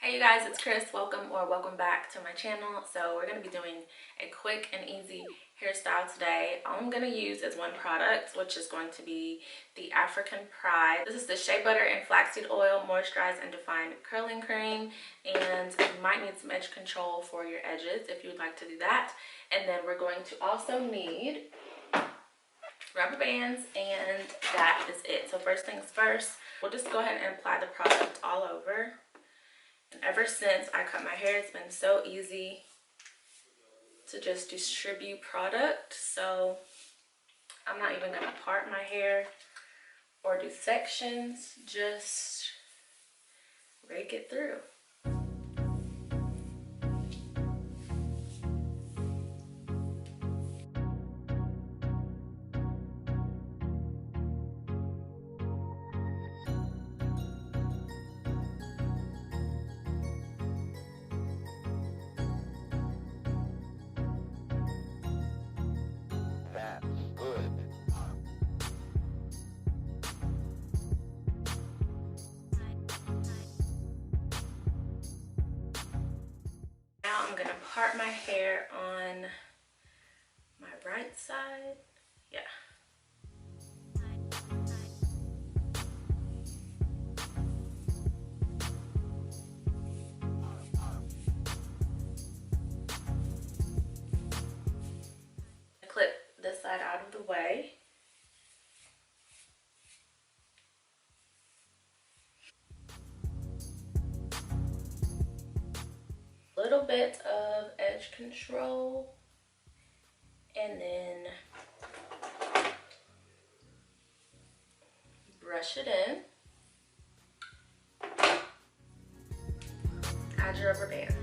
Hey you guys, it's Kris. Welcome back to my channel. So we're going to be doing a quick and easy hairstyle today. All I'm going to use is one product, which is going to be the African Pride. This is the shea butter and flaxseed oil moisturized and defined curling cream, and you might need some edge control for your edges if you would like to do that. And then we're going to also need rubber bands, and that is it. So first things first, we'll just go ahead and apply the product all over. And ever since I cut my hair, it's been so easy to just distribute product. So I'm not even gonna part my hair or do sections, just rake it through. Now I'm gonna part my hair on my right side. Yeah. Clip this side out of the way. Little bit of edge control, and then brush it in. Add your rubber band.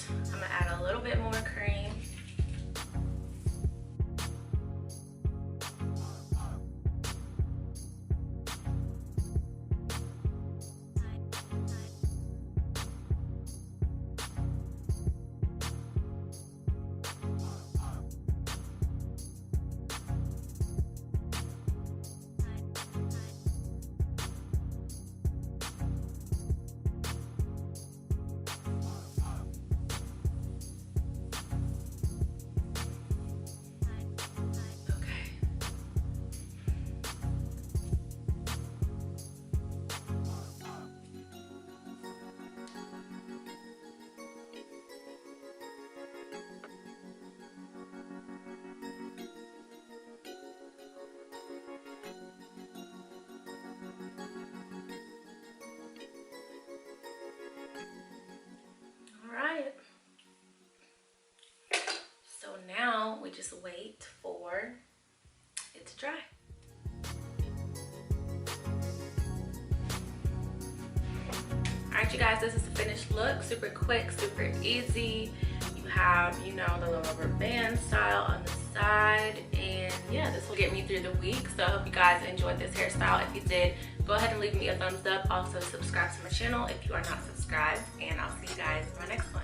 I'm gonna add a little bit more cream. Alright, so now we just wait for it to dry. Alright you guys, this is the finished look. Super quick, super easy. You have, you know, the little rubber band style on the side, and yeah, this will get me through the week. So I hope you guys enjoyed this hairstyle. If you did, go ahead and leave me a thumbs up. Also subscribe to my channel if you are not subscribed, and I'll see you guys in my next one.